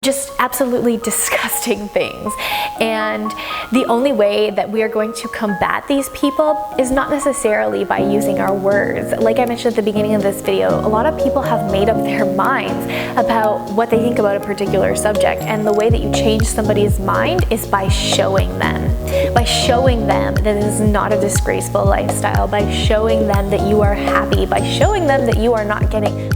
Just absolutely disgusting things. And the only way that we are going to combat these people is not necessarily by using our words. Like I mentioned at the beginning of this video, a lot of people have made up their minds about what they think about a particular subject, and the way that you change somebody's mind is by showing them. By showing them that this is not a disgraceful lifestyle, by showing them that you are happy, by showing them that you are not getting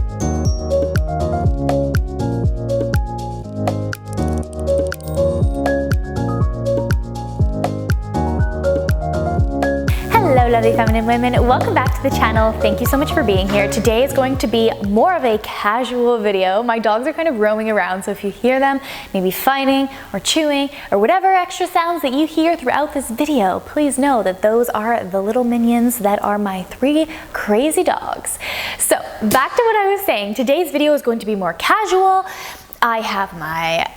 Hello lovely feminine women, welcome back to the channel. Thank you so much for being here. Today is going to be more of a casual video. My dogs are kind of roaming around, so if you hear them maybe fighting or chewing or whatever extra sounds that you hear throughout this video, please know that those are the little minions that are my 3 crazy dogs. So back to what I was saying, today's video is going to be more casual. I have my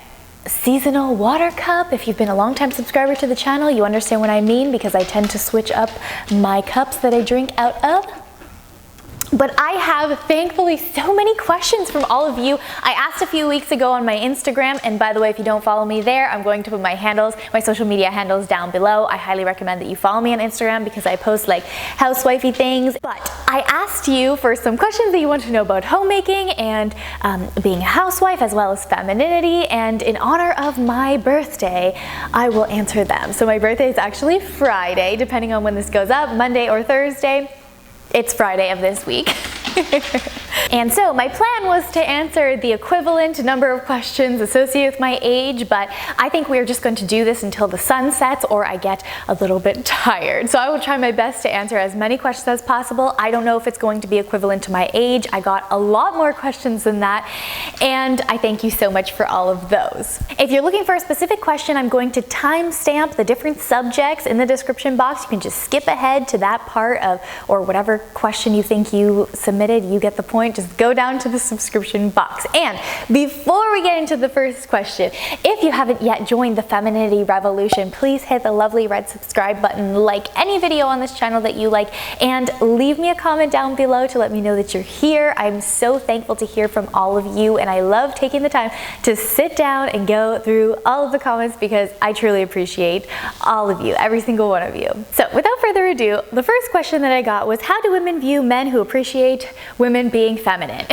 seasonal water cup. If you've been a long-time subscriber to the channel, you understand what I mean, because I tend to switch up my cups that I drink out of. But I have, thankfully, so many questions from all of you. I asked a few weeks ago on my Instagram, and by the way, if you don't follow me there, I'm going to put my handles, my social media handles down below. I highly recommend that you follow me on Instagram because I post like housewifey things. But I asked you for some questions that you want to know about homemaking and being a housewife, as well as femininity, and in honor of my birthday, I will answer them. So my birthday is actually Friday, depending on when this goes up, Monday or Thursday. It's Friday of this week. And so my plan was to answer the equivalent number of questions associated with my age, but I think we're just going to do this until the sun sets or I get a little bit tired. So I will try my best to answer as many questions as possible. I don't know if it's going to be equivalent to my age. I got a lot more questions than that, and I thank you so much for all of those. If you're looking for a specific question, I'm going to timestamp the different subjects in the description box. You can just skip ahead to that part of, or whatever question you think you submitted, you get the point. Just go down to the subscription box. And before we get into the first question, if you haven't yet joined the Femininity Revolution, please hit the lovely red subscribe button, like any video on this channel that you like, and leave me a comment down below to let me know that you're here. I'm so thankful to hear from all of you, and I love taking the time to sit down and go through all of the comments because I truly appreciate all of you, every single one of you. So without further ado, the first question that I got was, how do women view men who appreciate women being feminine?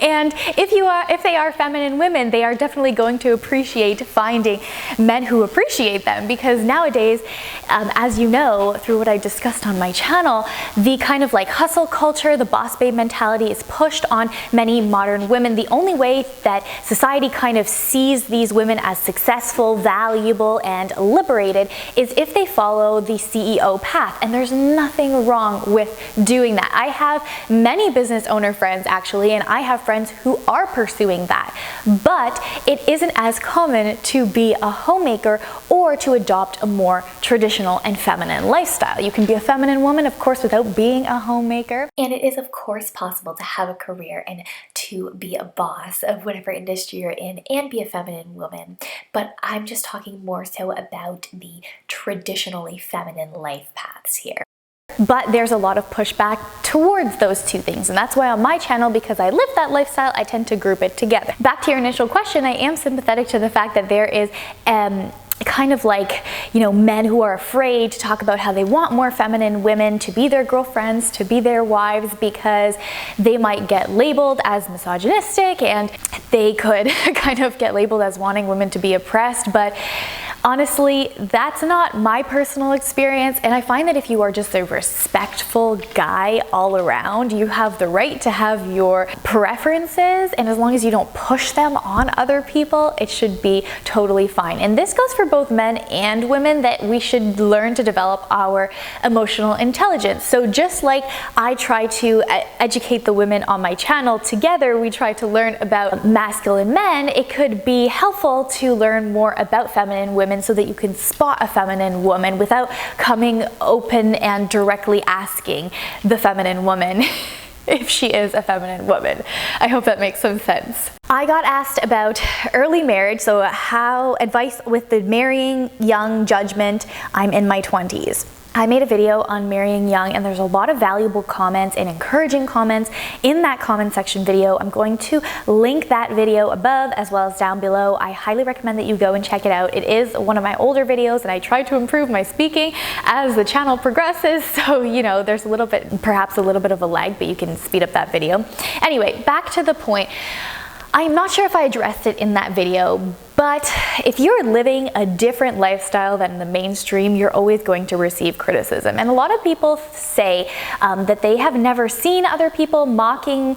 And if they are feminine women, they are definitely going to appreciate finding men who appreciate them, because nowadays, as you know, through what I discussed on my channel, the kind of like hustle culture, the boss babe mentality is pushed on many modern women. The only way that society kind of sees these women as successful, valuable, and liberated is if they follow the CEO path, and there's nothing wrong with doing that. I have many business owner friends actually, and I have friends who are pursuing that, but it isn't as common to be a homemaker or to adopt a more traditional and feminine lifestyle. You can be a feminine woman, of course, without being a homemaker, and it is of course possible to have a career and to be a boss of whatever industry you're in and be a feminine woman. But I'm just talking more so about the traditionally feminine life paths here. But there's a lot of pushback towards those two things, and that's why on my channel, because I live that lifestyle, I tend to group it together. Back to your initial question, I am sympathetic to the fact that there is kind of like, you know, men who are afraid to talk about how they want more feminine women to be their girlfriends, to be their wives, because they might get labeled as misogynistic and they could kind of get labeled as wanting women to be oppressed. But honestly, that's not my personal experience, and I find that if you are just a respectful guy all around, you have the right to have your preferences, and as long as you don't push them on other people, it should be totally fine. And this goes for both men and women, that we should learn to develop our emotional intelligence. So just like I try to educate the women on my channel, together we try to learn about masculine men, it could be helpful to learn more about feminine women so that you can spot a feminine woman without coming open and directly asking the feminine woman if she is a feminine woman. I hope that makes some sense. I got asked about early marriage, so how advice with the marrying young judgment. I'm in my 20s. I made a video on marrying young, and there's a lot of valuable comments and encouraging comments in that comment section video. I'm going to link that video above as well as down below. I highly recommend that you go and check it out. It is one of my older videos, and I try to improve my speaking as the channel progresses. So, you know, there's perhaps a little bit of a lag, but you can speed up that video. Anyway, back to the point. I'm not sure if I addressed it in that video, but if you're living a different lifestyle than the mainstream, you're always going to receive criticism. And a lot of people say that they have never seen other people mocking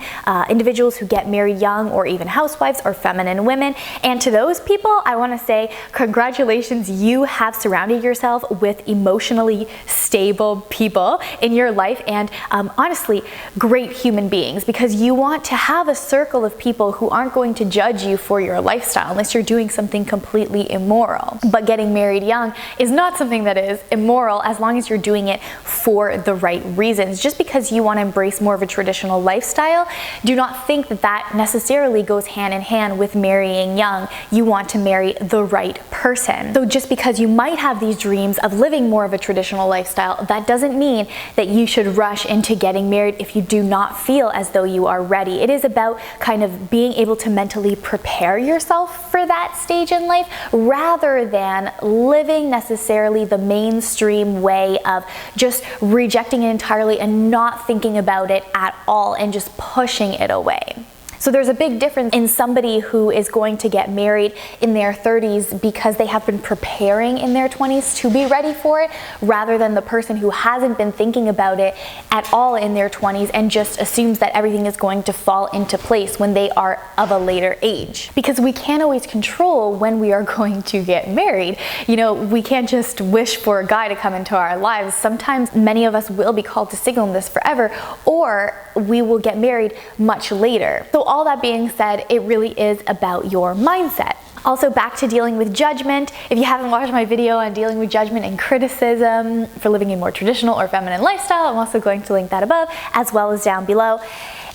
individuals who get married young, or even housewives or feminine women. And to those people, I want to say congratulations, you have surrounded yourself with emotionally stable people in your life, and honestly, great human beings, because you want to have a circle of people who aren't going to judge you for your lifestyle unless you're doing something completely immoral. But getting married young is not something that is immoral as long as you're doing it for the right reasons. Just because you want to embrace more of a traditional lifestyle, do not think that that necessarily goes hand in hand with marrying young. You want to marry the right person. So just because you might have these dreams of living more of a traditional lifestyle, that doesn't mean that you should rush into getting married if you do not feel as though you are ready. It is about kind of being able to mentally prepare yourself for that stage in life, rather than living necessarily the mainstream way of just rejecting it entirely and not thinking about it at all and just pushing it away. So there's a big difference in somebody who is going to get married in their 30s because they have been preparing in their 20s to be ready for it, rather than the person who hasn't been thinking about it at all in their 20s and just assumes that everything is going to fall into place when they are of a later age. Because we can't always control when we are going to get married. You know, we can't just wish for a guy to come into our lives. Sometimes many of us will be called to singleness forever, or we will get married much later. So all that being said, it really is about your mindset. Also, back to dealing with judgment. If you haven't watched my video on dealing with judgment and criticism for living a more traditional or feminine lifestyle, I'm also going to link that above as well as down below.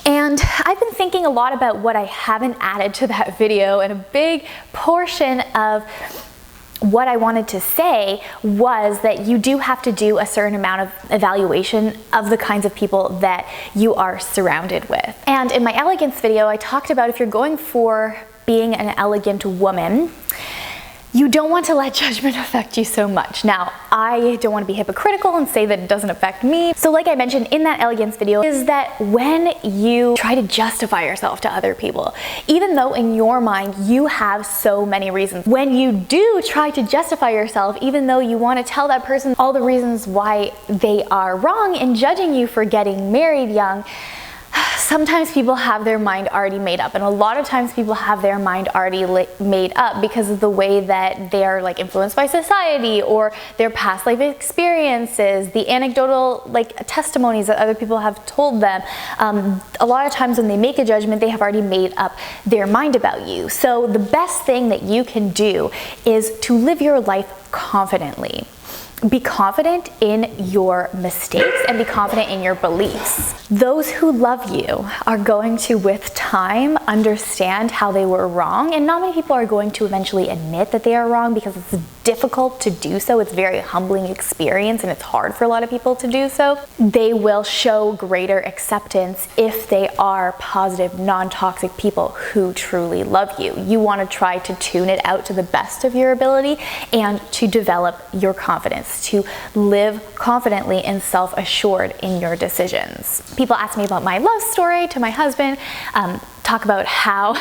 And I've been thinking a lot about what I haven't added to that video, and a big portion of what I wanted to say was that you do have to do a certain amount of evaluation of the kinds of people that you are surrounded with. And in my elegance video, I talked about if you're going for being an elegant woman, you don't want to let judgment affect you so much. Now, I don't want to be hypocritical and say that it doesn't affect me. So like I mentioned in that elegance video, is that when you try to justify yourself to other people, even though in your mind you have so many reasons, when you do try to justify yourself, even though you want to tell that person all the reasons why they are wrong in judging you for getting married young, sometimes people have their mind already made up, and a lot of times people have their mind already made up because of the way that they are like influenced by society or their past life experiences, the anecdotal like testimonies that other people have told them. A lot of times when they make a judgment, they have already made up their mind about you. So the best thing that you can do is to live your life confidently. Be confident in your mistakes and be confident in your beliefs. Those who love you are going to, with time, understand how they were wrong, and not many people are going to eventually admit that they are wrong because it's difficult to do so. It's a very humbling experience, and it's hard for a lot of people to do so. They will show greater acceptance if they are positive, non-toxic people who truly love you. You want to try to tune it out to the best of your ability and to develop your confidence, to live confidently and self-assured in your decisions. People ask me about my love story to my husband, talk about how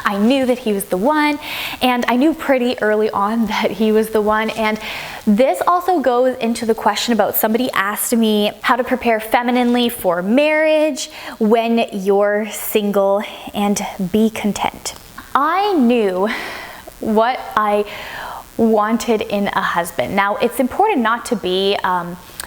I knew that he was the one, and I knew pretty early on that he was the one. And this also goes into the question about somebody asked me how to prepare femininely for marriage when you're single and be content. I knew what I wanted in a husband. Now, it's important not to be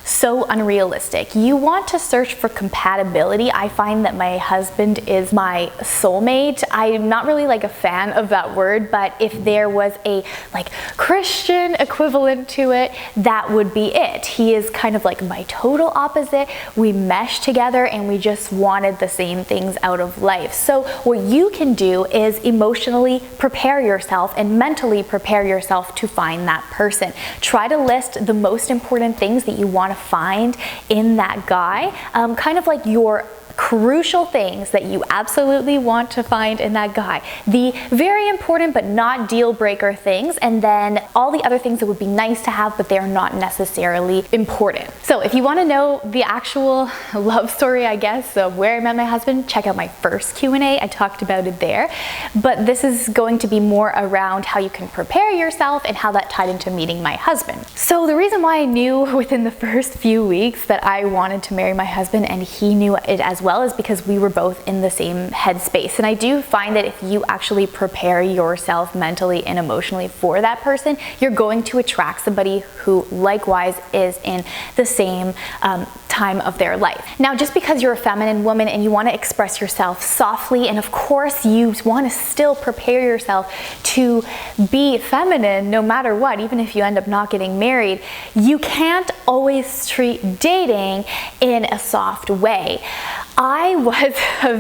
so unrealistic. You want to search for compatibility. I find that my husband is my soulmate. I'm not really like a fan of that word, but if there was a like Christian equivalent to it, that would be it. He is kind of like my total opposite. We mesh together and we just wanted the same things out of life. So what you can do is emotionally prepare yourself and mentally prepare yourself to find that person. Try to list the most important things that you want to find in that guy, kind of like your crucial things that you absolutely want to find in that guy, the very important but not deal breaker things, and then all the other things that would be nice to have but they're not necessarily important. So if you want to know the actual love story, I guess, of where I met my husband, check out my first Q&A. I talked about it there, but this is going to be more around how you can prepare yourself and how that tied into meeting my husband. So the reason why I knew within the first few weeks that I wanted to marry my husband and he knew it as well is because we were both in the same headspace. And I do find that if you actually prepare yourself mentally and emotionally for that person, you're going to attract somebody who likewise is in the same time of their life. Now, just because you're a feminine woman and you want to express yourself softly, and of course you want to still prepare yourself to be feminine no matter what, even if you end up not getting married, you can't always treat dating in a soft way. I was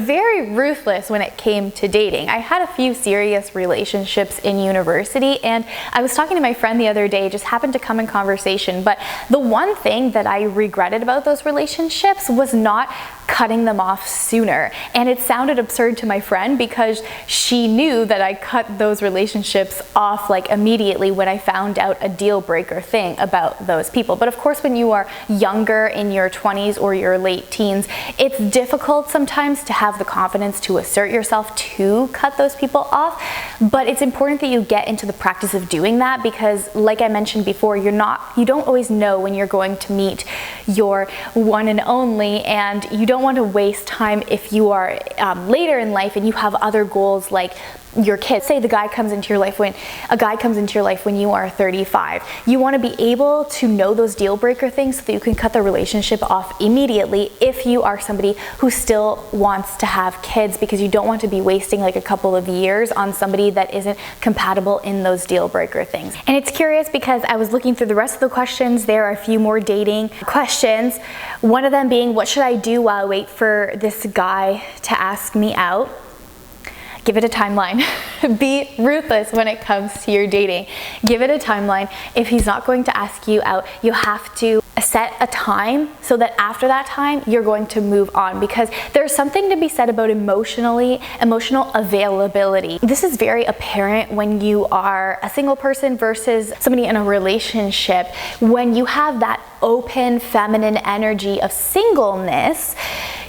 very ruthless when it came to dating. I had a few serious relationships in university, and I was talking to my friend the other day, just happened to come in conversation, but the one thing that I regretted about those relationships was not cutting them off sooner. And it sounded absurd to my friend because she knew that I cut those relationships off like immediately when I found out a deal breaker thing about those people. But of course, when you are younger, in your 20s or your late teens, it's difficult sometimes to have the confidence to assert yourself to cut those people off. But it's important that you get into the practice of doing that because, like I mentioned before, you don't always know when you're going to meet your one and only, and you don't want to waste time if you are later in life and you have other goals like your kids. Say a guy comes into your life when you are 35. You want to be able to know those deal breaker things so that you can cut the relationship off immediately if you are somebody who still wants to have kids, because you don't want to be wasting like a couple of years on somebody that isn't compatible in those deal breaker things. And it's curious because I was looking through the rest of the questions. There are a few more dating questions. One of them being, what should I do while I wait for this guy to ask me out? Give it a timeline. Be ruthless when it comes to your dating. Give it a timeline. If he's not going to ask you out, you have to set a time so that after that time, you're going to move on, because there's something to be said about emotional availability. This is very apparent when you are a single person versus somebody in a relationship. When you have that open feminine energy of singleness,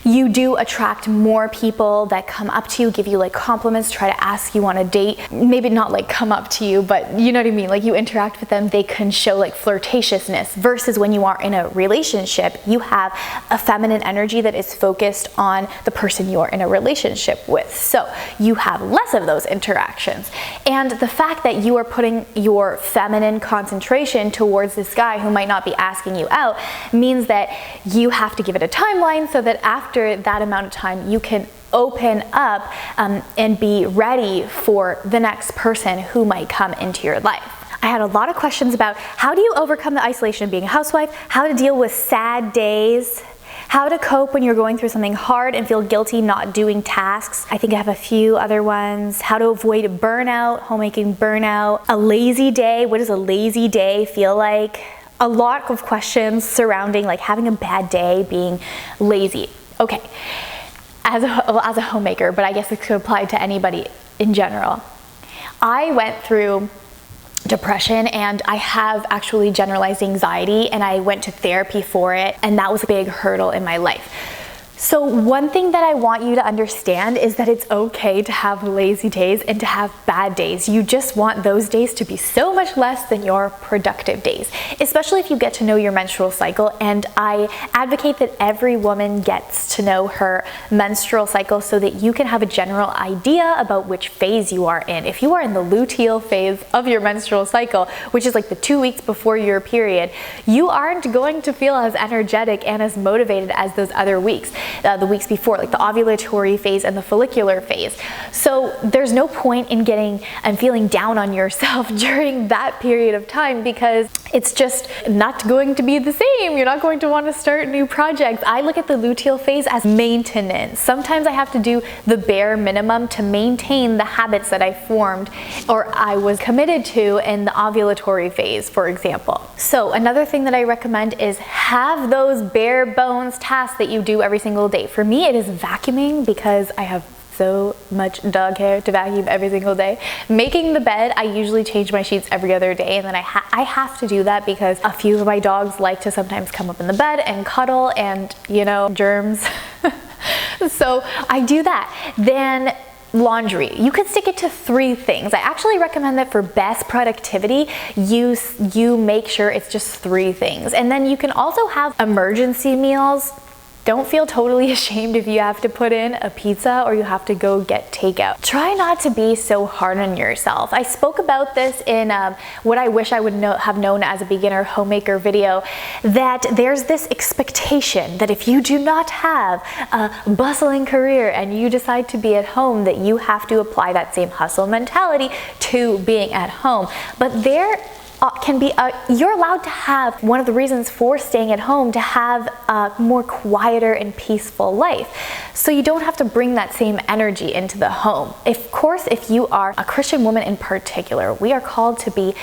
you do attract more people that come up to you, give you like compliments, try to ask you on a date. Maybe not like come up to you, but you know what I mean? Like you interact with them, they can show like flirtatiousness, versus when you are in a relationship, you have a feminine energy that is focused on the person you're in a relationship with. So you have less of those interactions. And the fact that you are putting your feminine concentration towards this guy who might not be asking you out means that you have to give it a timeline so that after that amount of time you can open up and be ready for the next person who might come into your life. I had a lot of questions about how do you overcome the isolation of being a housewife, how to deal with sad days, how to cope when you're going through something hard and feel guilty not doing tasks. I think I have a few other ones. How to avoid burnout, homemaking burnout, a lazy day. What does a lazy day feel like? A lot of questions surrounding like having a bad day, being lazy. Okay, as a homemaker, but I guess it could apply to anybody in general. I went through depression and I have actually generalized anxiety, and I went to therapy for it, and that was a big hurdle in my life. So one thing that I want you to understand is that it's okay to have lazy days and to have bad days. You just want those days to be so much less than your productive days, especially if you get to know your menstrual cycle. And I advocate that every woman gets to know her menstrual cycle so that you can have a general idea about which phase you are in. If you are in the luteal phase of your menstrual cycle, which is like the 2 weeks before your period, you aren't going to feel as energetic and as motivated as those other weeks. The weeks before, like the ovulatory phase and the follicular phase. So there's no point in getting and feeling down on yourself during that period of time, because it's just not going to be the same. You're not going to want to start new projects. I look at the luteal phase as maintenance. Sometimes I have to do the bare minimum to maintain the habits that I formed or I was committed to in the ovulatory phase, for example. So another thing that I recommend is have those bare bones tasks that you do every single day. For me, it is vacuuming, because I have so much dog hair to vacuum every single day. Making the bed, I usually change my sheets every other day, and then I have to do that because a few of my dogs like to sometimes come up in the bed and cuddle, and you know, germs. So I do that. Then laundry, you could stick it to 3 things. I actually recommend that for best productivity, you make sure it's just 3 things. And then you can also have emergency meals. Don't feel totally ashamed if you have to put in a pizza or you have to go get takeout. Try not to be so hard on yourself. I spoke about this in what I wish I would have known as a beginner homemaker video, that there's this expectation that if you do not have a bustling career and you decide to be at home, that you have to apply that same hustle mentality to being at home. But there can be you're allowed to have, one of the reasons for staying at home, to have a more quieter and peaceful life, so you don't have to bring that same energy into the home. Of course, if you are a Christian woman in particular, we are called to be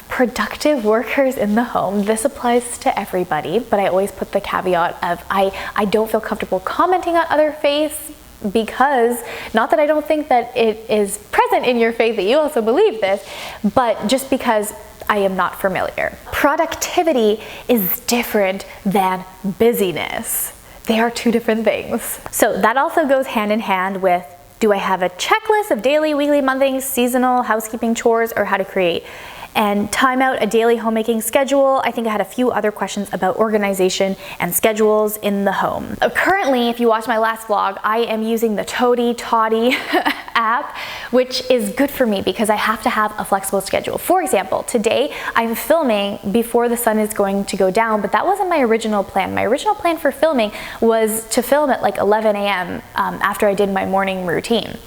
productive workers in the home. This applies to everybody, but I always put the caveat of I don't feel comfortable commenting on other faiths, because, not that I don't think that it is present in your faith that you also believe this, but just because I am not familiar. Productivity is different than busyness. They are 2 different things. So that also goes hand in hand with, do I have a checklist of daily, weekly, monthly, seasonal housekeeping chores, or how to create and time out a daily homemaking schedule? I think I had a few other questions about organization and schedules in the home. Currently, if you watch my last vlog, I am using the Toddy app, which is good for me because I have to have a flexible schedule. For example, today I'm filming before the sun is going to go down, but that wasn't my original plan. My original plan for filming was to film at like 11 a.m. After I did my morning routine.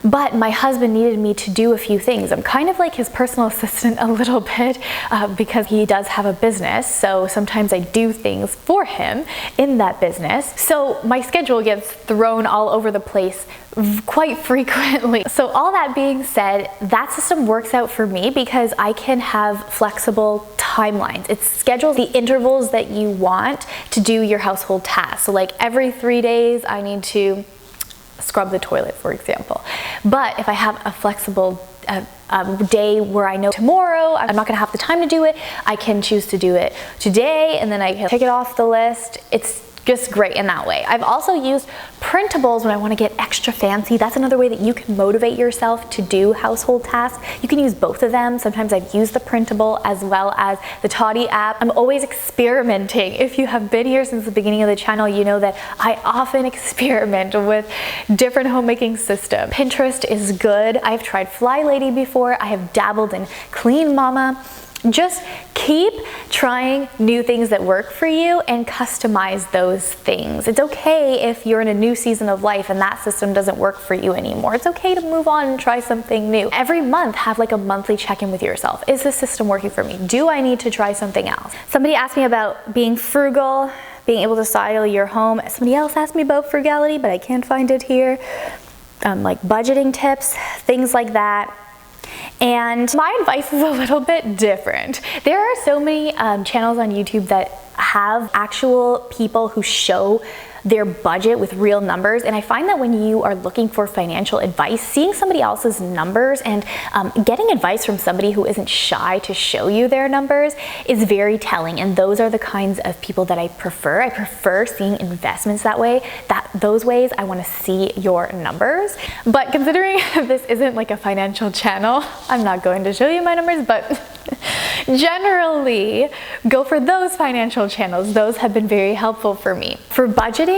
But my husband needed me to do a few things. I'm kind of like his personal assistant a little bit because he does have a business. So sometimes I do things for him in that business. So my schedule gets thrown all over the place quite frequently. So all that being said, that system works out for me because I can have flexible timelines. It schedules the intervals that you want to do your household tasks. So like every 3 days I need to scrub the toilet, for example. But if I have a flexible day where I know tomorrow I'm not gonna have the time to do it, I can choose to do it today and then I can take it off the list. It's just great in that way. I've also used printables when I want to get extra fancy. That's another way that you can motivate yourself to do household tasks. You can use both of them. Sometimes I've used the printable as well as the Toddy app. I'm always experimenting. If you have been here since the beginning of the channel, you know that I often experiment with different homemaking systems. Pinterest is good. I've tried Fly Lady before. I have dabbled in Clean Mama. Just keep trying new things that work for you and customize those things. It's okay if you're in a new season of life and that system doesn't work for you anymore. It's okay to move on and try something new. Every month, have like a monthly check-in with yourself. Is this system working for me? Do I need to try something else? Somebody asked me about being frugal, being able to style your home. Somebody else asked me about frugality, but I can't find it here. Like budgeting tips, things like that. And my advice is a little bit different. There are so many channels on YouTube that have actual people who show their budget with real numbers. And I find that when you are looking for financial advice, seeing somebody else's numbers and getting advice from somebody who isn't shy to show you their numbers is very telling. And those are the kinds of people that I prefer. I prefer seeing investments that way. Those ways I want to see your numbers. But considering this isn't like a financial channel, I'm not going to show you my numbers, but generally go for those financial channels. Those have been very helpful for me. For budgeting,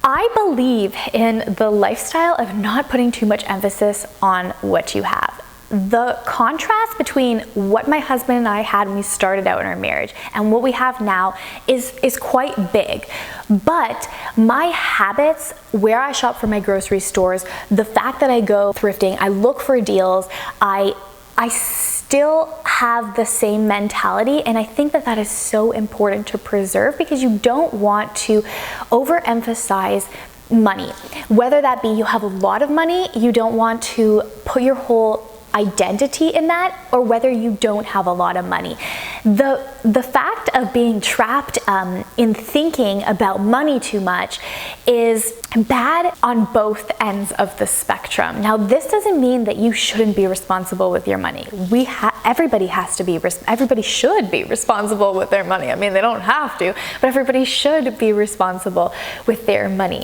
I believe in the lifestyle of not putting too much emphasis on what you have. The contrast between what my husband and I had when we started out in our marriage and what we have now is quite big. But my habits, where I shop for my grocery stores, the fact that I go thrifting, I look for deals, I still have the same mentality, and I think that that is so important to preserve because you don't want to overemphasize money. Whether that be you have a lot of money, you don't want to put your whole identity in that, or whether you don't have a lot of money. The fact of being trapped in thinking about money too much is bad on both ends of the spectrum. Now, this doesn't mean that you shouldn't be responsible with your money. Everybody should be responsible with their money. I mean, they don't have to, but everybody should be responsible with their money.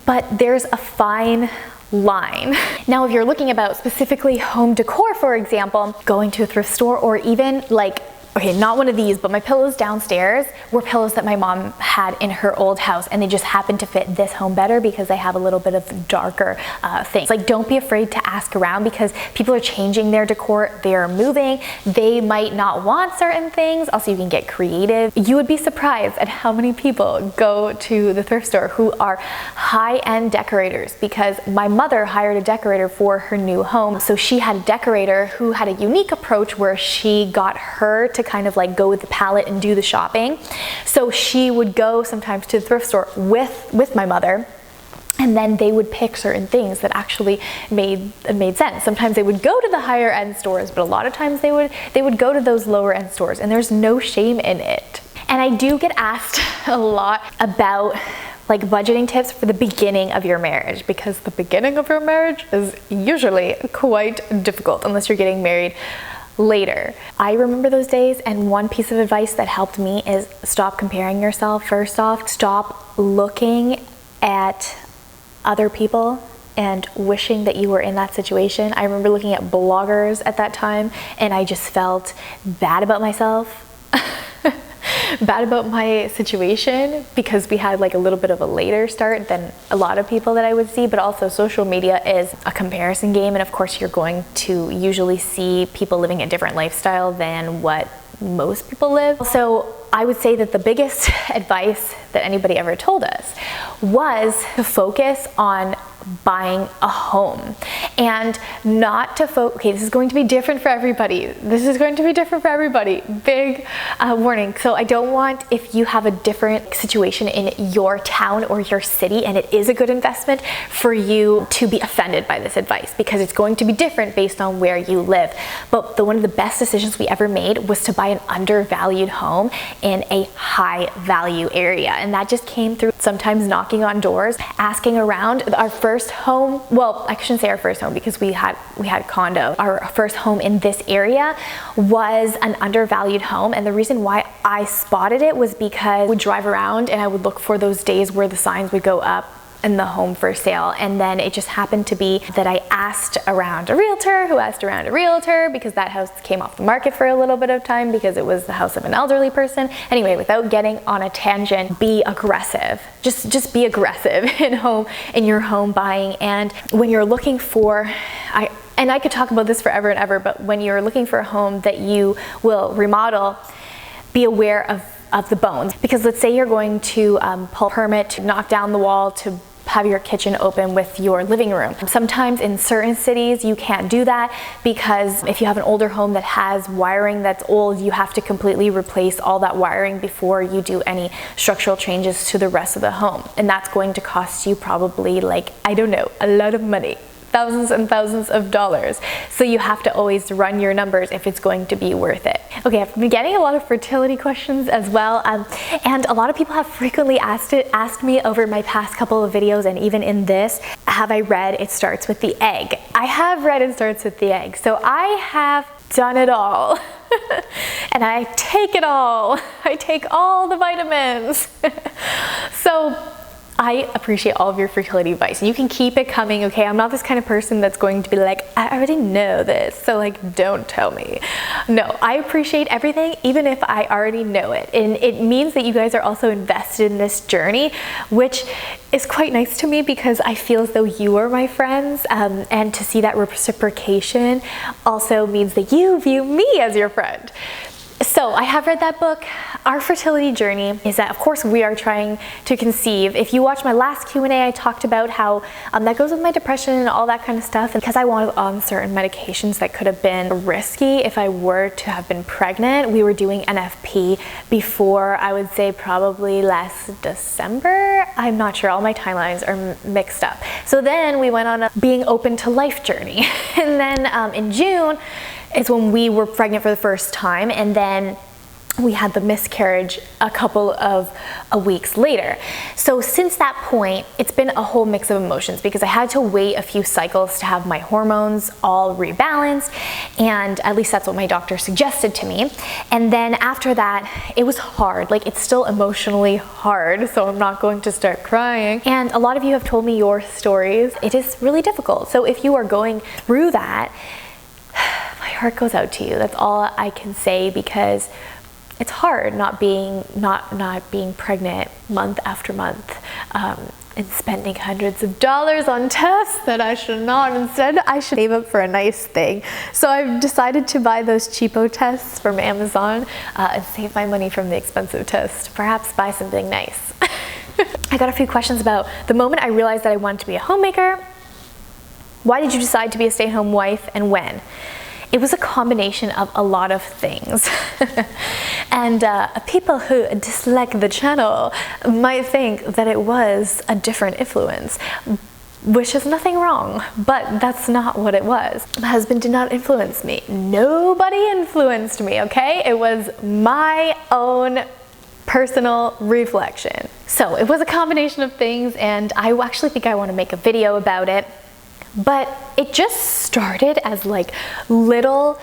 But there's a fine line. Now, if you're looking about specifically home decor, for example, going to a thrift store, or even like, okay, not one of these, but my pillows downstairs were pillows that my mom had in her old house, and they just happened to fit this home better because they have a little bit of darker things. Like, don't be afraid to ask around because people are changing their decor, they are moving, they might not want certain things. Also, you can get creative. You would be surprised at how many people go to the thrift store who are high-end decorators, because my mother hired a decorator for her new home. So she had a decorator who had a unique approach where she got her to kind of like go with the palette and do the shopping. So she would go sometimes to the thrift store with my mother, and then they would pick certain things that actually made sense. Sometimes they would go to the higher end stores, but a lot of times they would go to those lower end stores, and there's no shame in it. And I do get asked a lot about like budgeting tips for the beginning of your marriage, because the beginning of your marriage is usually quite difficult unless you're getting married later. I remember those days, and one piece of advice that helped me is stop comparing yourself. First off, stop looking at other people and wishing that you were in that situation. I remember looking at bloggers at that time, and I just felt bad about myself. Bad about my situation because we had like a little bit of a later start than a lot of people that I would see. But also, social media is a comparison game, and of course you're going to usually see people living a different lifestyle than what most people live. So I would say that the biggest advice that anybody ever told us was to focus on buying a home, and not to okay, this is going to be different for everybody. This is going to be different for everybody. Big warning. So I don't want, if you have a different situation in your town or your city and it is a good investment, for you to be offended by this advice, because it's going to be different based on where you live. But one of the best decisions we ever made was to buy an undervalued home in a high value area, and that just came through sometimes knocking on doors, asking around. Our first home, well, I shouldn't say our first home because we had a condo. Our first home in this area was an undervalued home, and the reason why I spotted it was because I would drive around and I would look for those days where the signs would go up in the home for sale. And then it just happened to be that I asked around a realtor who asked around a realtor, because that house came off the market for a little bit of time because it was the house of an elderly person. Anyway, without getting on a tangent, be aggressive. Just be aggressive in your home buying. And when you're looking for, and I could talk about this forever and ever, but when you're looking for a home that you will remodel, be aware of the bones. Because let's say you're going to pull a permit to knock down the wall to have your kitchen open with your living room. Sometimes in certain cities you can't do that, because if you have an older home that has wiring that's old, you have to completely replace all that wiring before you do any structural changes to the rest of the home. And that's going to cost you probably, like, I don't know, a lot of money. thousands and thousands of dollars. So you have to always run your numbers if it's going to be worth it. Okay, I've been getting a lot of fertility questions as well, and a lot of people have frequently asked me over my past couple of videos, and even in this, have I read It Starts with the Egg? I have read It Starts with the Egg, so I have done it all. And I take it all. I take all the vitamins. So I appreciate all of your fertility advice, and you can keep it coming, okay? I'm not this kind of person that's going to be like, I already know this, so like, don't tell me. No, I appreciate everything, even if I already know it. And it means that you guys are also invested in this journey, which is quite nice to me because I feel as though you are my friends, and to see that reciprocation also means that you view me as your friend. So I have read that book. Our fertility journey is that, of course, we are trying to conceive. If you watch my last Q&A, I talked about how that goes with my depression and all that kind of stuff. And because I was on certain medications that could have been risky if I were to have been pregnant, we were doing NFP before, I would say probably last December. I'm not sure. All my timelines are mixed up. So then we went on a being open to life journey. And then in June, is when we were pregnant for the first time, and then we had the miscarriage a couple of weeks later. So since that point, it's been a whole mix of emotions because I had to wait a few cycles to have my hormones all rebalanced, and at least that's what my doctor suggested to me. And then after that, it was hard. Like, it's still emotionally hard, so I'm not going to start crying. And a lot of you have told me your stories. It is really difficult. So if you are going through that, my heart goes out to you. That's all I can say, because it's hard not being pregnant month after month, and spending hundreds of dollars on tests that I should not. Instead, I should save up for a nice thing. So I've decided to buy those cheapo tests from Amazon, and save my money from the expensive test. Perhaps buy something nice. I got a few questions about the moment I realized that I wanted to be a homemaker. Why did you decide to be a stay-at-home wife, and when? It was a combination of a lot of things. And people who dislike the channel might think that it was a different influence, which is nothing wrong, but that's not what it was. My husband did not influence me. Nobody influenced me, okay? It was my own personal reflection. So it was a combination of things, and I actually think I want to make a video about it. But it just started as like little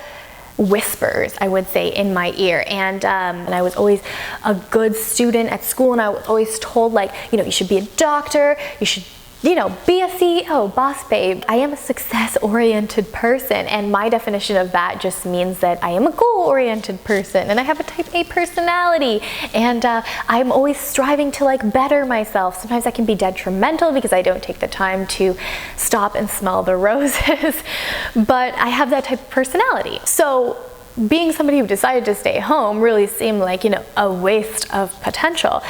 whispers, I would say, in my ear. And I was always a good student at school, and I was always told, like, you know, you should be a doctor, you should, you know, be a CEO, boss babe. I am a success-oriented person, and my definition of that just means that I am a goal-oriented person, and I have a type A personality, and I'm always striving to like better myself. Sometimes that can be detrimental because I don't take the time to stop and smell the roses, but I have that type of personality. So being somebody who decided to stay home really seemed like, you know, a waste of potential.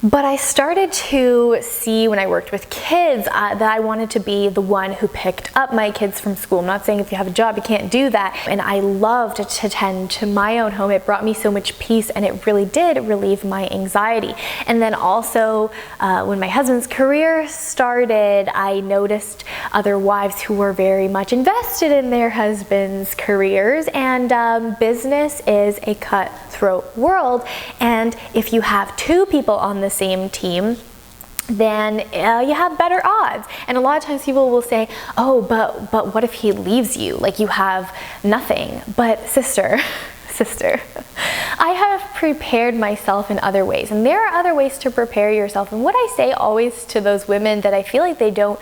But I started to see when I worked with kids that I wanted to be the one who picked up my kids from school. I'm not saying if you have a job you can't do that. And I loved to tend to my own home. It brought me so much peace, and it really did relieve my anxiety. And then also when my husband's career started, I noticed other wives who were very much invested in their husbands' careers, and business is a cutthroat world. And if you have two people on the same team, then you have better odds. And a lot of times people will say, oh, but what if he leaves you? Like, you have nothing. But sister, I have prepared myself in other ways, and there are other ways to prepare yourself. And what I say always to those women that I feel like they don't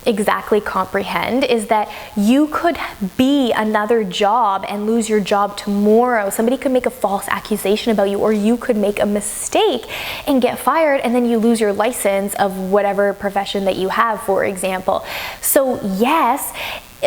exactly comprehend is that you could be another job and lose your job tomorrow. Somebody could make a false accusation about you, or you could make a mistake and get fired, and then you lose your license of whatever profession that you have, for example. So yes,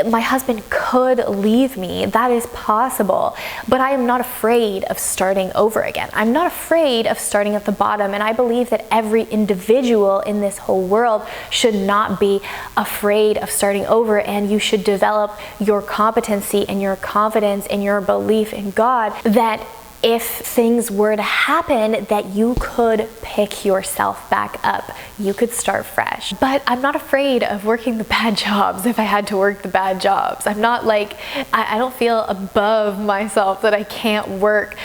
my husband could leave me. That is possible. But I am not afraid of starting over again. I'm not afraid of starting at the bottom. And I believe that every individual in this whole world should not be afraid of starting over. And you should develop your competency and your confidence and your belief in God that if things were to happen, that you could pick yourself back up. You could start fresh. But I'm not afraid of working the bad jobs if I had to work the bad jobs. I'm not like, I don't feel above myself that I can't work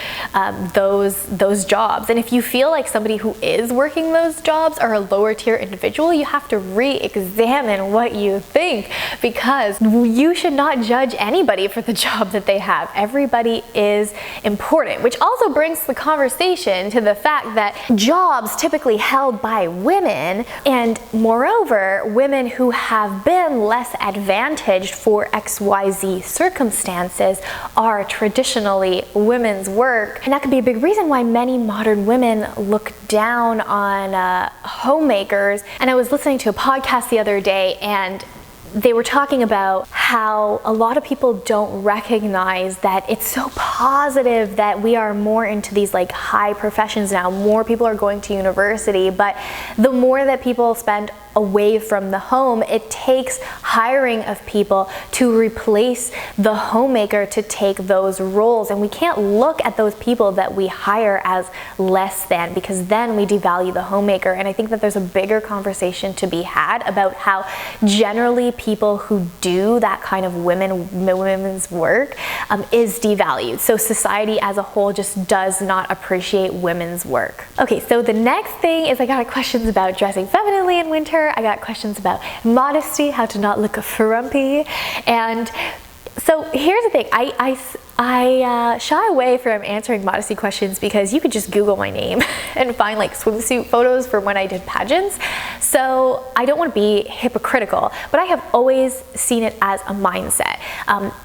those jobs. And if you feel like somebody who is working those jobs are a lower tier individual, you have to re-examine what you think, because you should not judge anybody for the job that they have. Everybody is important, which also brings the conversation to the fact that jobs typically held by women, and moreover, women who have been less advantaged for XYZ circumstances, are traditionally women's work. And that could be a big reason why many modern women look down on homemakers. And I was listening to a podcast the other day, and they were talking about how a lot of people don't recognize that it's so positive that we are more into these like high professions now. More people are going to university, but the more that people spend away from the home, it takes hiring of people to replace the homemaker to take those roles. And we can't look at those people that we hire as less than, because then we devalue the homemaker. And I think that there's a bigger conversation to be had about how generally people who do that kind of women's work is devalued. So society as a whole just does not appreciate women's work. Okay, so the next thing is I got questions about dressing femininely in winter. I got questions about modesty, how to not look frumpy. And so here's the thing, I shy away from answering modesty questions because you could just Google my name and find like swimsuit photos from when I did pageants. So I don't want to be hypocritical, but I have always seen it as a mindset.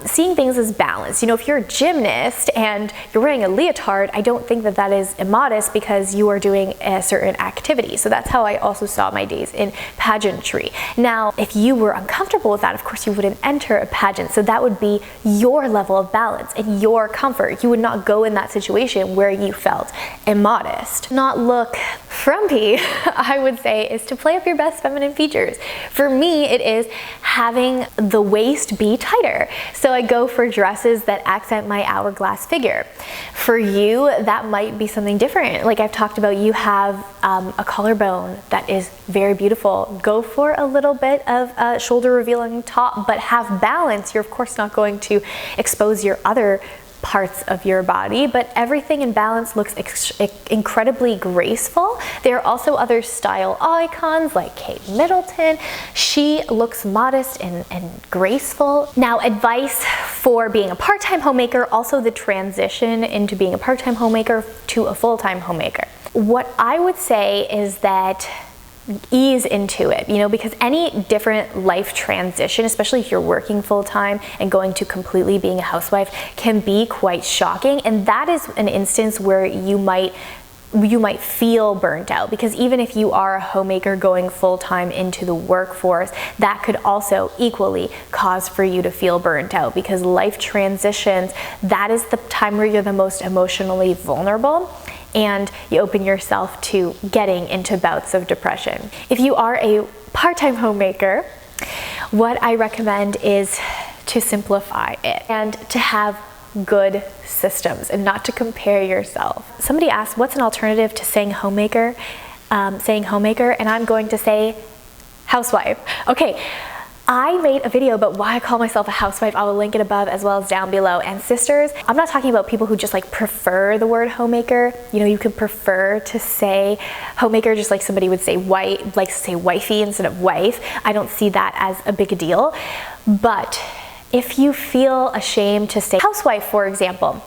Seeing things as balance. You know, if you're a gymnast and you're wearing a leotard, I don't think that that is immodest because you are doing a certain activity. So that's how I also saw my days in pageantry. Now, if you were uncomfortable with that, of course you wouldn't enter a pageant. So that would be your level of balance and your comfort. You would not go in that situation where you felt immodest. Not look frumpy, I would say, is to play up your best feminine features. For me, it is having the waist be tighter. So I go for dresses that accent my hourglass figure. For you, that might be something different. Like I've talked about, you have a collarbone that is very beautiful. Go for a little bit of a shoulder revealing top, but have balance. You're of course not going to expose your other parts of your body, but everything in balance looks incredibly graceful. There are also other style icons like Kate Middleton. She looks modest and graceful. Now, advice for being a part-time homemaker, also the transition into being a part-time homemaker to a full-time homemaker. What I would say is that ease into it, you know, because any different life transition, especially if you're working full-time and going to completely being a housewife, can be quite shocking. And that is an instance where you might feel burnt out, because even if you are a homemaker going full-time into the workforce, that could also equally cause for you to feel burnt out, because life transitions, that is the time where you're the most emotionally vulnerable, and you open yourself to getting into bouts of depression. If you are a part-time homemaker, what I recommend is to simplify it and to have good systems and not to compare yourself. Somebody asked, what's an alternative to saying homemaker? And I'm going to say housewife. Okay. I made a video about why I call myself a housewife. I will link it above as well as down below. And sisters, I'm not talking about people who just like prefer the word homemaker. You know, you could prefer to say homemaker just like somebody would say wifey instead of wife. I don't see that as a big deal. But if you feel ashamed to say housewife, for example,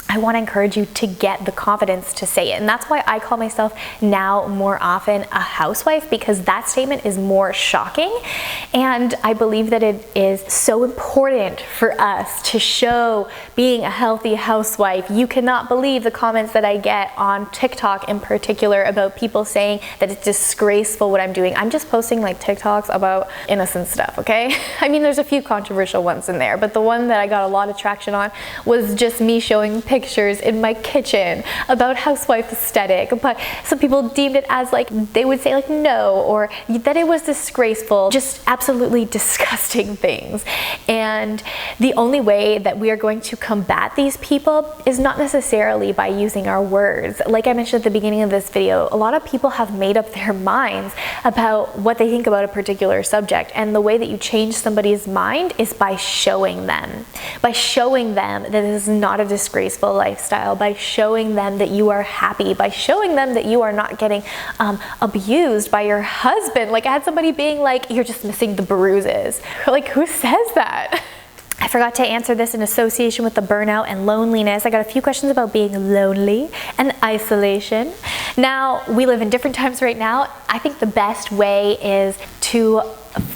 I want to encourage you to get the confidence to say it. And that's why I call myself now more often a housewife, because that statement is more shocking. And I believe that it is so important for us to show being a healthy housewife. You cannot believe the comments that I get on TikTok in particular about people saying that it's disgraceful what I'm doing. I'm just posting like TikToks about innocent stuff, okay? I mean, there's a few controversial ones in there, but the one that I got a lot of traction on was just me showing pictures pictures in my kitchen about housewife aesthetic, but some people deemed it as like, they would say like no, or that it was disgraceful, just absolutely disgusting things. And the only way that we are going to combat these people is not necessarily by using our words. Like I mentioned at the beginning of this video, a lot of people have made up their minds about what they think about a particular subject, and the way that you change somebody's mind is by showing them. By showing them that this is not a disgraceful lifestyle, by showing them that you are happy, by showing them that you are not getting abused by your husband. Like I had somebody being like, you're just missing the bruises. Like, who says that? I forgot to answer this in association with the burnout and loneliness. I got a few questions about being lonely and isolation. Now, we live in different times right now. I think the best way is to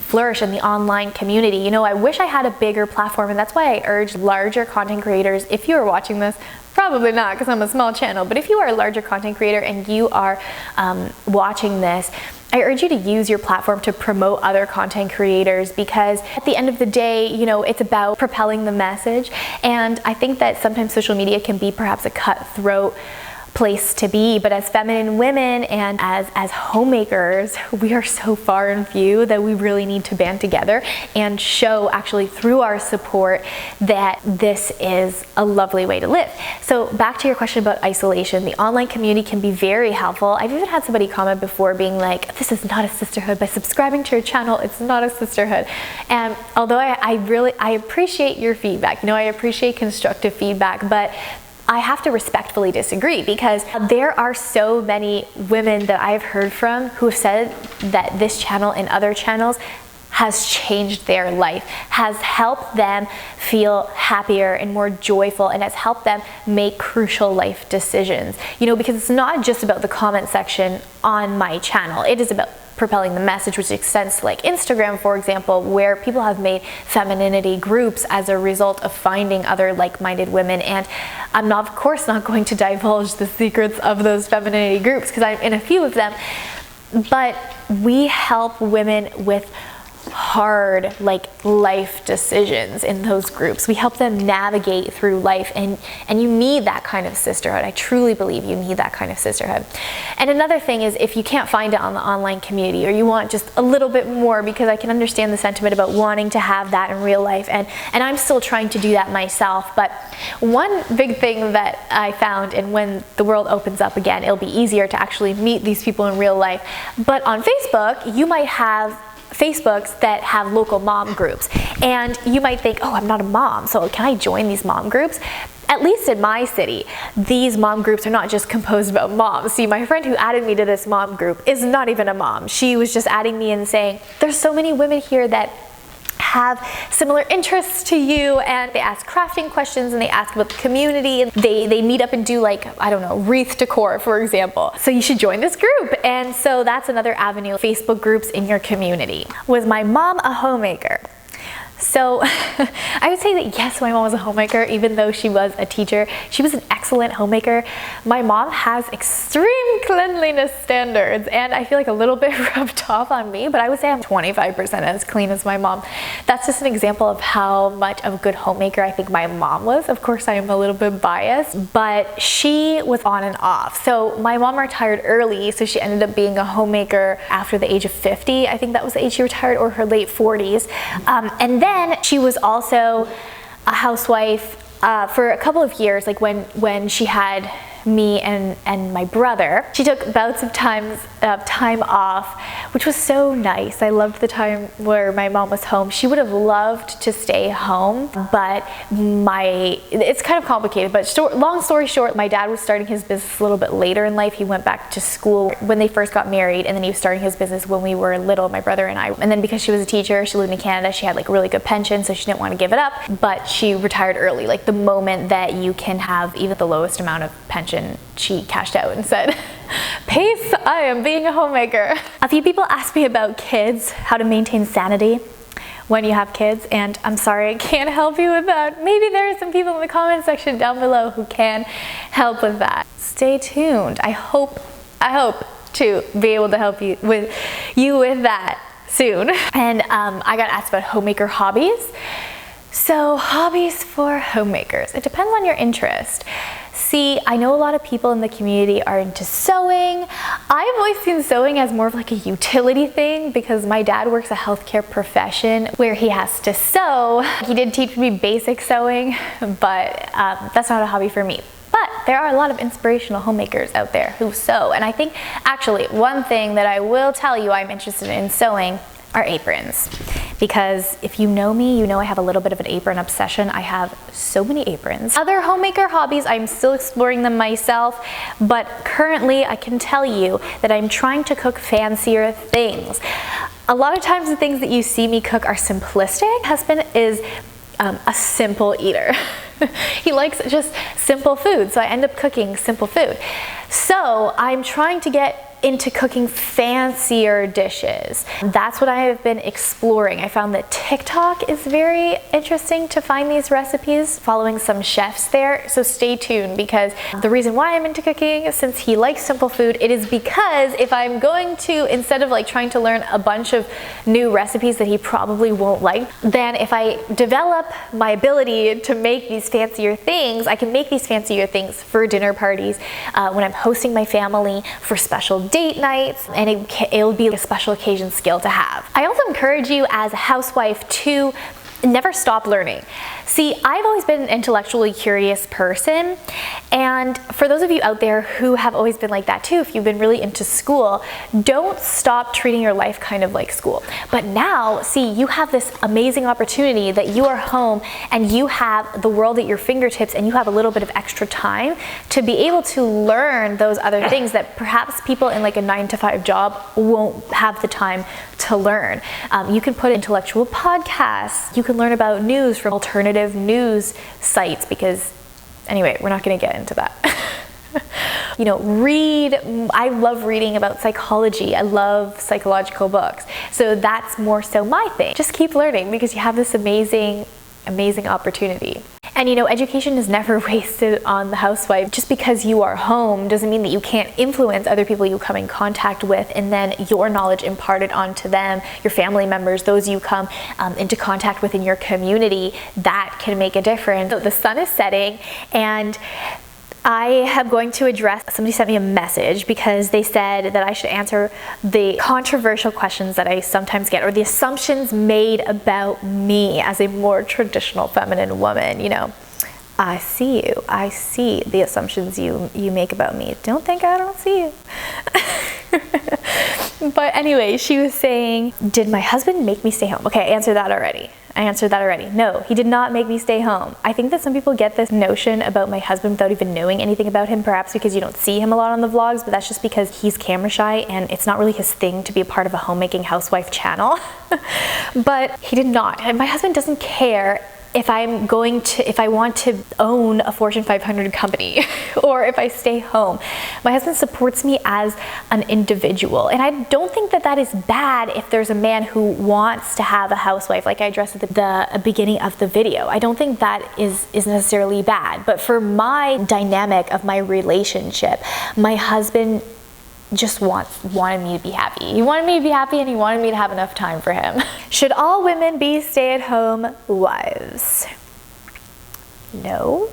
flourish in the online community. You know, I wish I had a bigger platform, and that's why I urge larger content creators, if you are watching this, probably not because I'm a small channel, but if you are a larger content creator and you are watching this, I urge you to use your platform to promote other content creators, because at the end of the day, you know, it's about propelling the message. And I think that sometimes social media can be perhaps a cutthroat place to be, but as feminine women and as homemakers, we are so far and few that we really need to band together and show actually through our support that this is a lovely way to live. So back to your question about isolation, the online community can be very helpful. I've even had somebody comment before being like, this is not a sisterhood. By subscribing to your channel, it's not a sisterhood. And although I appreciate your feedback, you know, I appreciate constructive feedback, but I have to respectfully disagree, because there are so many women that I've heard from who have said that this channel and other channels has changed their life, has helped them feel happier and more joyful, and has helped them make crucial life decisions. You know, because it's not just about the comment section on my channel. It is about propelling the message, which extends to like Instagram, for example, where people have made femininity groups as a result of finding other like-minded women. And I'm not, of course, not going to divulge the secrets of those femininity groups because I'm in a few of them, but we help women with hard life decisions in those groups. We help them navigate through life, and you need that kind of sisterhood. I truly believe you need that kind of sisterhood. And another thing is, if you can't find it on the online community, or you want just a little bit more, because I can understand the sentiment about wanting to have that in real life, and I'm still trying to do that myself, but one big thing that I found, and when the world opens up again, it'll be easier to actually meet these people in real life. But on Facebook, you might have Facebooks that have local mom groups, and you might think, oh, I'm not a mom, so can I join these mom groups? At least in my city, these mom groups are not just composed about moms. See, my friend who added me to this mom group is not even a mom. She was just adding me and saying, there's so many women here that have similar interests to you, and they ask crafting questions, and they ask about the community, and they meet up and do, like, I don't know, wreath decor, for example. So you should join this group. And so that's another avenue, Facebook groups in your community. Was my mom a homemaker? So I would say that yes, my mom was a homemaker, even though she was a teacher. She was an excellent homemaker. My mom has extreme cleanliness standards, and I feel like a little bit rubbed off on me, but I would say I'm 25% as clean as my mom. That's just an example of how much of a good homemaker I think my mom was. Of course, I am a little bit biased, but she was on and off. So my mom retired early, so she ended up being a homemaker after the age of 50. I think that was the age she retired, or her late 40s. And then she was also a housewife for a couple of years, like when she had me and my brother. She took bouts of time off, which was so nice. I loved the time where my mom was home. She would have loved to stay home, but it's kind of complicated, but long story short, my dad was starting his business a little bit later in life. He went back to school when they first got married, and then he was starting his business when we were little, my brother and I. And then because she was a teacher, she lived in Canada, she had like a really good pension, so she didn't want to give it up, but she retired early. Like the moment that you can have even the lowest amount of pension, she cashed out and said, peace, I am being a homemaker. A few people asked me about kids, how to maintain sanity when you have kids, and I'm sorry, I can't help you with that. Maybe there are some people in the comment section down below who can help with that. Stay tuned. I hope to be able to help you with that soon. And I got asked about homemaker hobbies. So, hobbies for homemakers. It depends on your interest. See, I know a lot of people in the community are into sewing. I've always seen sewing as more of like a utility thing because my dad works a healthcare profession where he has to sew. He did teach me basic sewing, but that's not a hobby for me. But there are a lot of inspirational homemakers out there who sew. And I think actually one thing that I will tell you I'm interested in sewing are aprons. Because if you know me, you know I have a little bit of an apron obsession. I have so many aprons. Other homemaker hobbies, I'm still exploring them myself, but currently I can tell you that I'm trying to cook fancier things. A lot of times the things that you see me cook are simplistic. My husband is a simple eater. He likes just simple food, so I end up cooking simple food. So I'm trying to get into cooking fancier dishes. That's what I have been exploring. I found that TikTok is very interesting to find these recipes, following some chefs there, so stay tuned because the reason why I'm into cooking, since he likes simple food, it is because if I'm going to, instead of like trying to learn a bunch of new recipes that he probably won't like, then if I develop my ability to make these fancier things, I can make these fancier things for dinner parties, when I'm hosting my family, for special date nights, and it'll be a special occasion skill to have. I also encourage you as a housewife to never stop learning. See, I've always been an intellectually curious person, and for those of you out there who have always been like that too, if you've been really into school, don't stop treating your life kind of like school. But now, see, you have this amazing opportunity that you are home and you have the world at your fingertips and you have a little bit of extra time to be able to learn those other things that perhaps people in like a 9-to-5 job won't have the time to learn. You can put intellectual podcasts, you can learn about news from alternative news sites because, anyway, we're not going to get into that. You know, read. I love reading about psychology. I love psychological books. So that's more so my thing. Just keep learning because you have this amazing opportunity. And you know, education is never wasted on the housewife. Just because you are home doesn't mean that you can't influence other people you come in contact with, and then your knowledge imparted onto them, your family members, those you come into contact with in your community, that can make a difference. So the sun is setting, and I am going to address, somebody sent me a message because they said that I should answer the controversial questions that I sometimes get, or the assumptions made about me as a more traditional feminine woman. You know, I see you. I see the assumptions you make about me. Don't think I don't see you. But anyway, she was saying, did my husband make me stay home? Okay, I answered that already. No, he did not make me stay home. I think that some people get this notion about my husband without even knowing anything about him, perhaps because you don't see him a lot on the vlogs, but that's just because he's camera shy and it's not really his thing to be a part of a homemaking housewife channel. But he did not. And my husband doesn't care if I want to own a Fortune 500 company or if I stay home. My husband supports me as an individual, and I don't think that that is bad if there's a man who wants to have a housewife, like I addressed at the beginning of the video. I don't think that is necessarily bad, but for my dynamic of my relationship, my husband just wanted me to be happy. He wanted me to be happy and he wanted me to have enough time for him. Should all women be stay-at-home wives? No.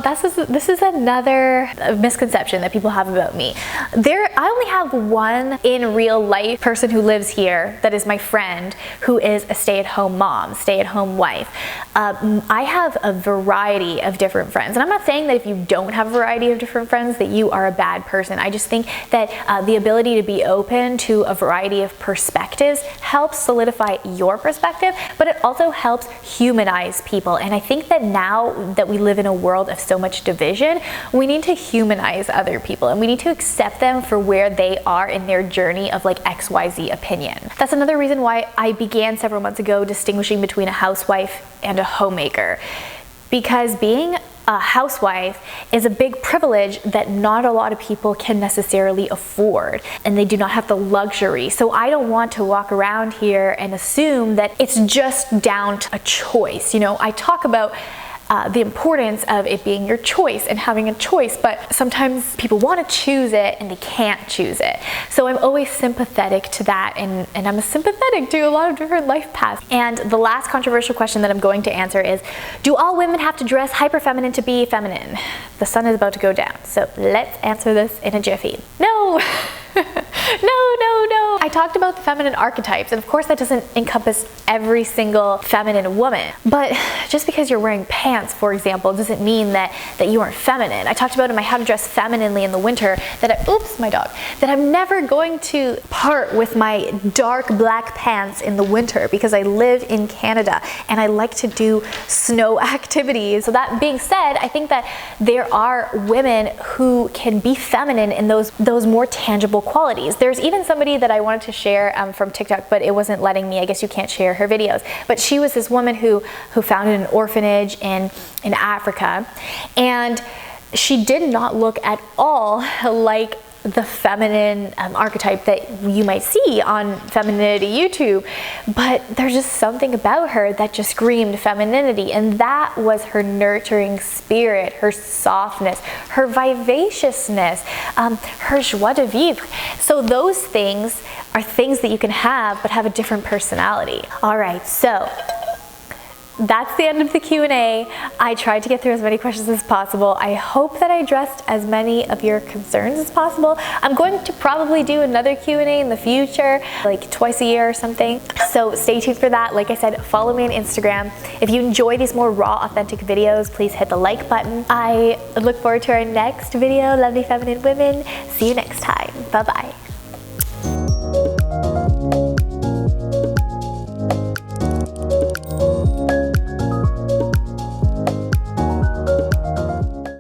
This is another misconception that people have about me. I only have one in real life person who lives here that is my friend who is a stay-at-home mom, stay-at-home wife. I have a variety of different friends, and I'm not saying that if you don't have a variety of different friends that you are a bad person. I just think that the ability to be open to a variety of perspectives helps solidify your perspective, but it also helps humanize people. And I think that now that we live in a world of so much division, we need to humanize other people and we need to accept them for where they are in their journey of like XYZ opinion. That's another reason why I began several months ago distinguishing between a housewife and a homemaker, because being a housewife is a big privilege that not a lot of people can necessarily afford, and they do not have the luxury. So I don't want to walk around here and assume that it's just down to a choice. You know, I talk about the importance of it being your choice and having a choice, but sometimes people want to choose it and they can't choose it. So I'm always sympathetic to that, and I'm sympathetic to a lot of different life paths. And the last controversial question that I'm going to answer is, do all women have to dress hyper feminine to be feminine? The sun is about to go down, so let's answer this in a jiffy. No! No. I talked about the feminine archetypes, and of course that doesn't encompass every single feminine woman. But just because you're wearing pants, for example, doesn't mean that you aren't feminine. I talked about in my How to Dress Femininely in the Winter that that I'm never going to part with my dark black pants in the winter because I live in Canada and I like to do snow activities. So that being said, I think that there are women who can be feminine in those more tangible qualities. There's even somebody that I wanted to share from TikTok, but it wasn't letting me. I guess you can't share her videos. But she was this woman who founded an orphanage in Africa, and she did not look at all like the feminine archetype that you might see on Femininity YouTube, but there's just something about her that just screamed femininity, and that was her nurturing spirit, her softness, her vivaciousness, her joie de vivre. So those things are things that you can have, but have a different personality. All right, so that's the end of the Q&A. I tried to get through as many questions as possible. I hope that I addressed as many of your concerns as possible. I'm going to probably do another Q&A in the future, like twice a year or something. So stay tuned for that. Like I said, follow me on Instagram. If you enjoy these more raw, authentic videos, please hit the like button. I look forward to our next video, lovely feminine women. See you next time. Bye-bye.